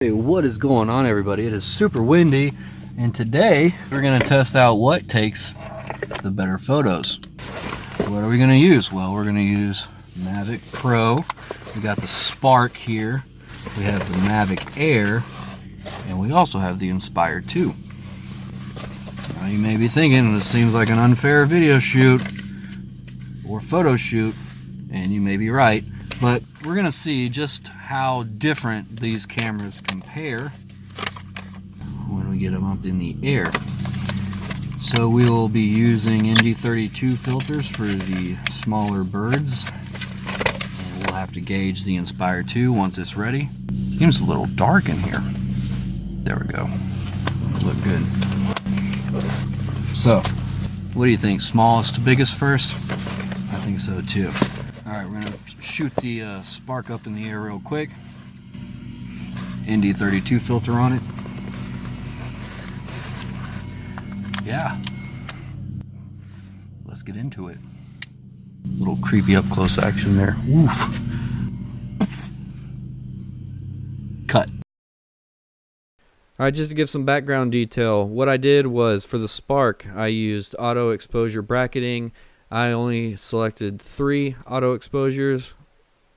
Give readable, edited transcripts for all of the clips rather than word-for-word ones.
Hey, what is going on, everybody? It is super windy, and today we're going to test out what takes the better photos. What are we going to use? Well, we're going to use Mavic Pro. We got the Spark here. We have the Mavic Air, and we also have the Inspire 2. Now you may be thinking this seems like an unfair video shoot or photo shoot, and you may be right, but we're going to see just how different these cameras compare when we get them up in the air. So we will be using ND32 filters for the smaller birds, and we'll have to gauge the Inspire 2 once it's ready. Seems a little dark in here. There we go. Look good. So, what do you think? Smallest to biggest first? I think so too. Alright, we're going to shoot the Spark up in the air real quick. ND32 filter on it. Yeah. Let's get into it. Little creepy up close action there. Woof. Cut. Alright, just to give some background detail, what I did was for the Spark, I used auto exposure bracketing. I only selected 3 auto exposures.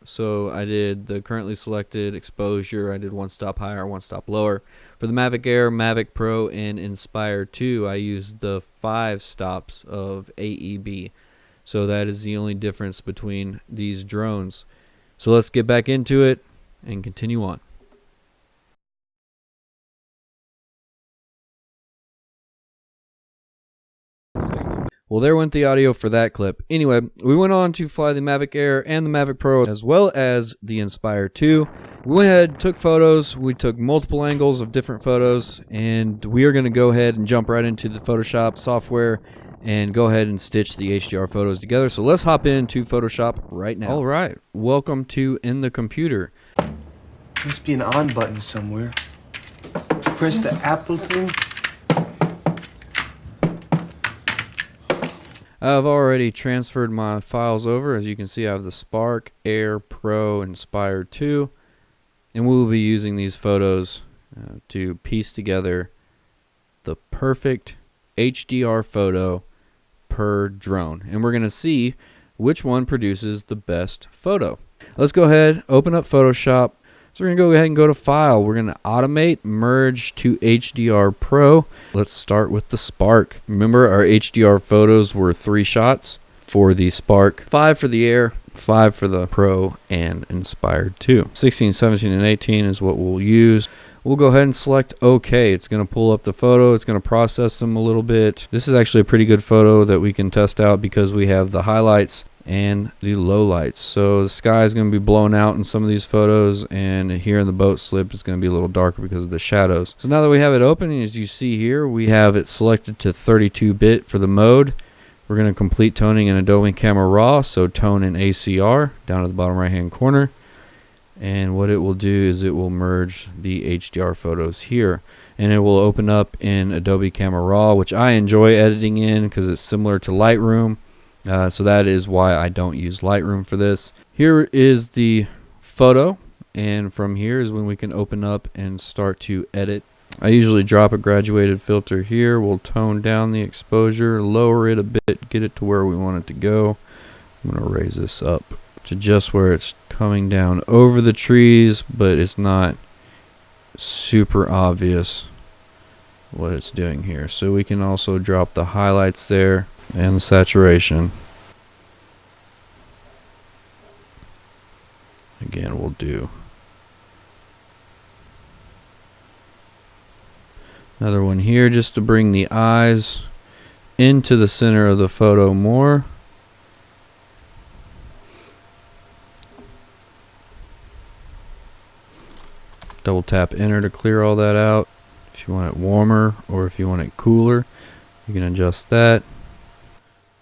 So I did the currently selected exposure. I did 1 stop higher, 1 stop lower. For the Mavic Air, Mavic Pro, and Inspire 2, I used the 5 stops of AEB. So that is the only difference between these drones. So let's get back into it and continue on. Well, there went the audio for that clip. Anyway, we went on to fly the Mavic Air and the Mavic Pro as well as the Inspire 2. We went ahead, took photos. We took multiple angles of different photos, and we are going to go ahead and jump right into the Photoshop software and go ahead and stitch the HDR photos together. So let's hop into Photoshop right now. All right, welcome to In the Computer. Must be an on button somewhere. Press the Apple thing. I've already transferred my files over. As you can see, I have the Spark, Air, Pro, Inspire 2, and we will be using these photos to piece together the perfect HDR photo per drone. And we're going to see which one produces the best photo. Let's go ahead, open up Photoshop. So we're going to go ahead and go to File. We're going to Automate, Merge to HDR Pro. Let's start with the Spark. Remember, our HDR photos were 3 shots for the Spark, 5 for the Air, 5 for the Pro, and Inspire 2. 16, 17, and 18 is what we'll use. We'll go ahead and select OK. It's going to pull up the photo. It's going to process them a little bit. This is actually a pretty good photo that we can test out because we have the highlights and the lowlights. So the sky is going to be blown out in some of these photos, and here in the boat slip it's going to be a little darker because of the shadows. So now that we have it open, as you see here, we have it selected to 32-bit for the mode. We're going to complete toning in Adobe Camera Raw, so tone in ACR down at the bottom right hand corner. And what it will do is it will merge the HDR photos here, and it will open up in Adobe Camera Raw, which I enjoy editing in because it's similar to Lightroom. So that is why I don't use Lightroom for this. Here is the photo, and from here is when we can open up and start to edit. I usually drop a graduated filter here. We'll tone down the exposure, lower it a bit, get it to where we want it to go. I'm going to raise this up to just where it's coming down over the trees, but it's not super obvious what it's doing here. So we can also drop the highlights there and the saturation. Again, we'll do another one here just to bring the eyes into the center of the photo more. Double tap enter to clear all that out. If you want it warmer or if you want it cooler, you can adjust that.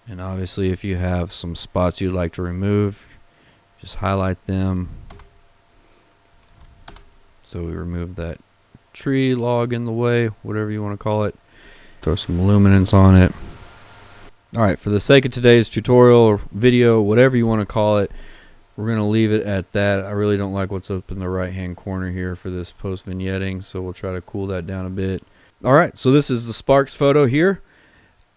And obviously if you have some spots you'd like to remove, just highlight them. So we remove that tree log in the way, whatever you want to call it. Throw some luminance on it. Alright, for the sake of today's tutorial or video, whatever you want to call it, we're going to leave it at that. I really don't like what's up in the right hand corner here for this post vignetting, so we'll try to cool that down a bit. All right, so this is the Sparks photo here.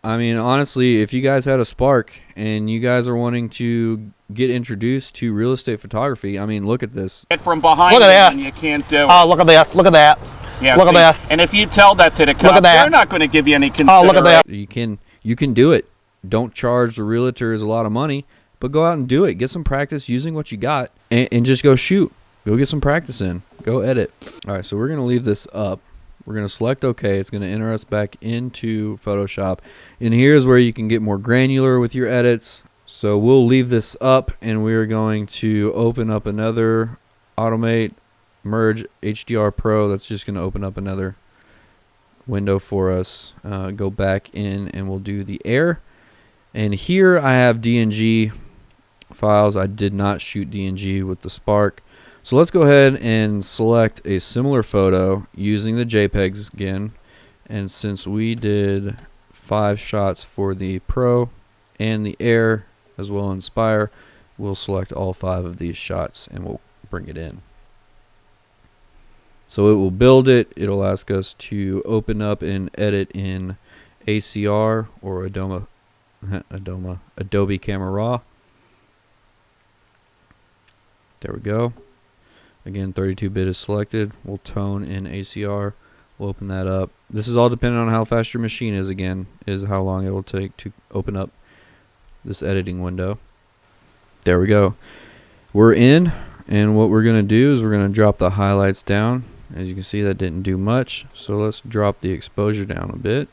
I mean, honestly, if you guys had a Spark and you guys are wanting to get introduced to real estate photography, I mean, look at this. Get from behind Look at that. and you can't do it. Oh, look at that. Look at that. Yeah, look see, at that. And if you tell that to the Look cops, at that. they're not going to give you any consideration. Oh, look at that. You can do it. Don't charge the realtors a lot of money, but go out and do it. Get some practice using what you got and just go shoot. Go get some practice in. Go edit. All right, so we're going to leave this up. We're going to select OK. It's going to enter us back into Photoshop. And here's where you can get more granular with your edits. So we'll leave this up, and we're going to open up another Automate Merge HDR Pro. That's just going to open up another window for us. Go back in, and we'll do the Air. And here I have DNG files. I did not shoot DNG with the Spark. So let's go ahead and select a similar photo using the JPEGs again. And since we did 5 shots for the Pro and the Air as well as Inspire, we'll select all 5 of these shots and we'll bring it in. So it will build it. It'll ask us to open up and edit in ACR or Adobe Camera Raw. There we go. Again, 32-bit is selected. We'll tone in ACR. We'll open that up. This is all dependent on how fast your machine is, again, is how long it will take to open up this editing window. There we go. We're in, and what we're going to do is we're going to drop the highlights down. As you can see, that didn't do much, so let's drop the exposure down a bit.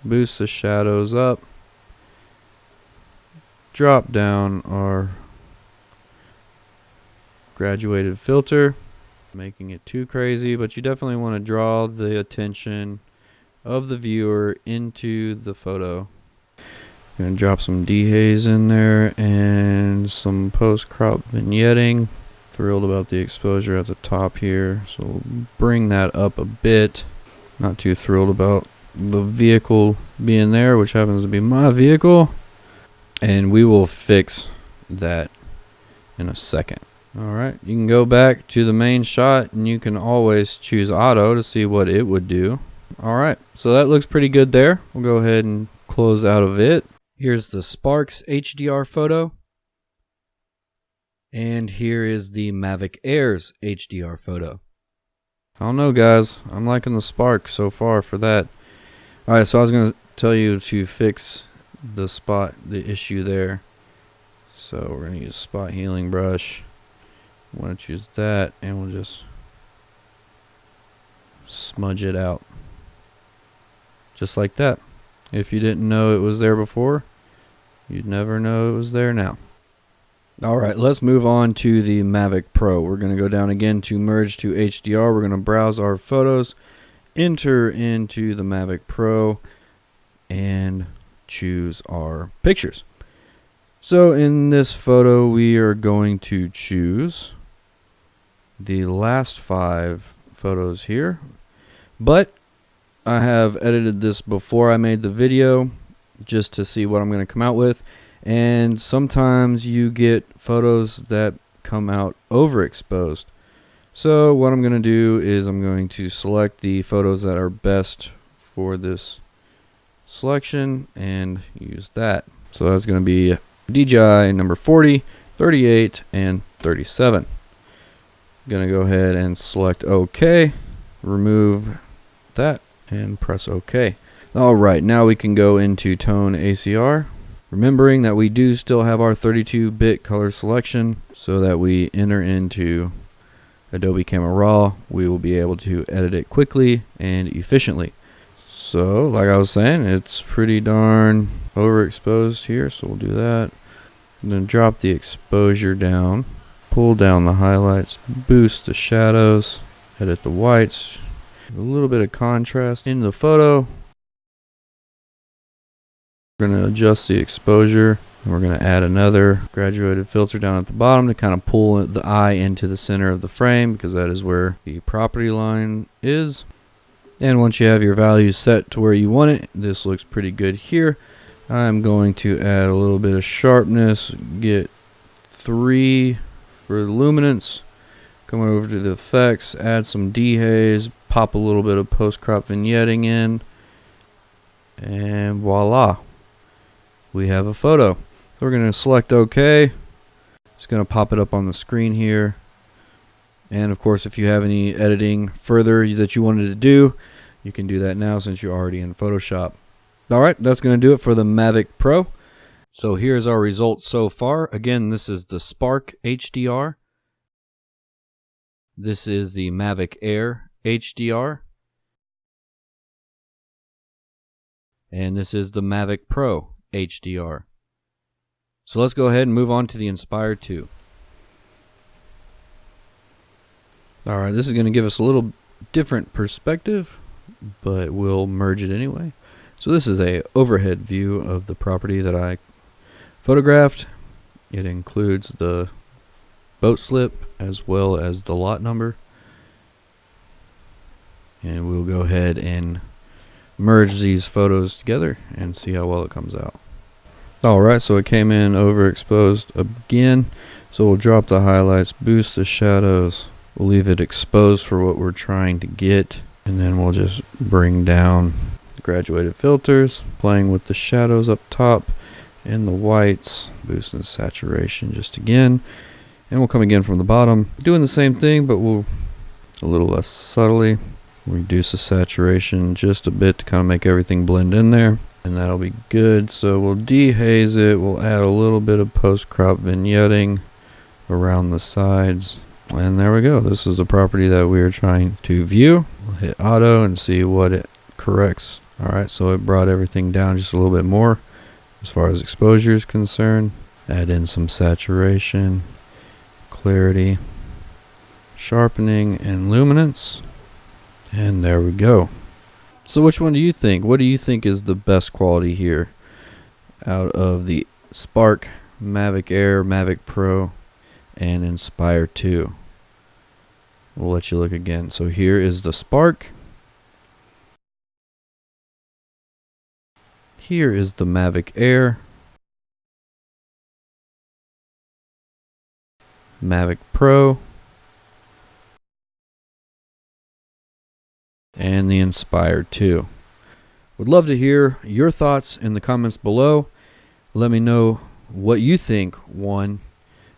Boost the shadows up. Drop down our graduated filter, making it too crazy, but you definitely want to draw the attention of the viewer into the photo. I'm going to drop some dehaze in there and some post-crop vignetting. Thrilled about the exposure at the top here, so we'll bring that up a bit. Not too thrilled about the vehicle being there, which happens to be my vehicle, and we will fix that in a second. Alright, you can go back to the main shot and you can always choose auto to see what it would do. Alright, so that looks pretty good there. We'll go ahead and close out of it. Here's the Sparks HDR photo. And here is the Mavic Air's HDR photo. I don't know, guys. I'm liking the Spark so far for that. Alright, so I was going to tell you to fix the issue there. So we're going to use spot healing brush. I want to choose that, and we'll just smudge it out. Just like that. If you didn't know it was there before, you'd never know it was there now. Alright, let's move on to the Mavic Pro. We're going to go down again to Merge to HDR. We're going to browse our photos, enter into the Mavic Pro, and choose our pictures. So in this photo, we are going to choose the last 5 photos here, but I have edited this before I made the video just to see what I'm going to come out with, and sometimes you get photos that come out overexposed. So what I'm going to do is I'm going to select the photos that are best for this selection and use that. So that's going to be DJI number 40, 38, and 37. Gonna go ahead and select OK, remove that, and press OK. Alright, now we can go into Tone ACR, remembering that we do still have our 32-bit color selection, so that we enter into Adobe Camera Raw, we will be able to edit it quickly and efficiently. So, like I was saying, it's pretty darn overexposed here, so we'll do that. And then drop the exposure down. Pull down the highlights, boost the shadows, edit the whites, a little bit of contrast in the photo. We're going to adjust the exposure, and we're going to add another graduated filter down at the bottom to kind of pull the eye into the center of the frame, because that is where the property line is. And once you have your values set to where you want it, this looks pretty good here. I'm going to add a little bit of sharpness, get 3 for the luminance. Come over to the effects, add some dehaze, pop a little bit of post-crop vignetting in, and voila, we have a photo. So we're going to select OK. It's going to pop it up on the screen here. And of course, if you have any editing further that you wanted to do, you can do that now since you're already in Photoshop. Alright, that's going to do it for the Mavic Pro. So here's our results so far. Again, this is the Spark HDR. This is the Mavic Air HDR. And this is the Mavic Pro HDR. So let's go ahead and move on to the Inspire 2. Alright, this is going to give us a little different perspective, but we'll merge it anyway. So this is a overhead view of the property that I photographed. It includes the boat slip as well as the lot number. And we'll go ahead and merge these photos together and see how well it comes out. Alright, so it came in overexposed again. So we'll drop the highlights, boost the shadows. We'll leave it exposed for what we're trying to get. And then we'll just bring down graduated filters, playing with the shadows up top and the whites, boosting the saturation just again. And we'll come again from the bottom, doing the same thing, but we'll a little less subtly. Reduce the saturation just a bit to kind of make everything blend in there. And that'll be good. So we'll dehaze it. We'll add a little bit of post-crop vignetting around the sides. And there we go. This is the property that we are trying to view. We'll hit auto and see what it corrects. Alright, so it brought everything down just a little bit more as far as exposure is concerned. Add in some saturation, clarity, sharpening, and luminance. And there we go. So which one do you think? What do you think is the best quality here out of the Spark, Mavic Air, Mavic Pro, and Inspire 2? We'll let you look again. So here is the Spark. Here is the Mavic Air. Mavic Pro. And the Inspire 2. Would love to hear your thoughts in the comments below. Let me know what you think won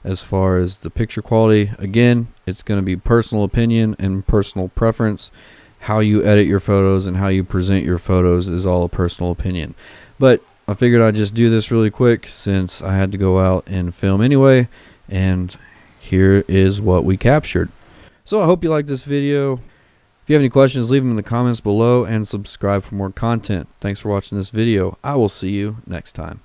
as far as the picture quality. Again, it's going to be personal opinion and personal preference. How you edit your photos and how you present your photos is all a personal opinion. But I figured I'd just do this really quick since I had to go out and film anyway. And here is what we captured. So I hope you like this video. If you have any questions, leave them in the comments below and subscribe for more content. Thanks for watching this video. I will see you next time.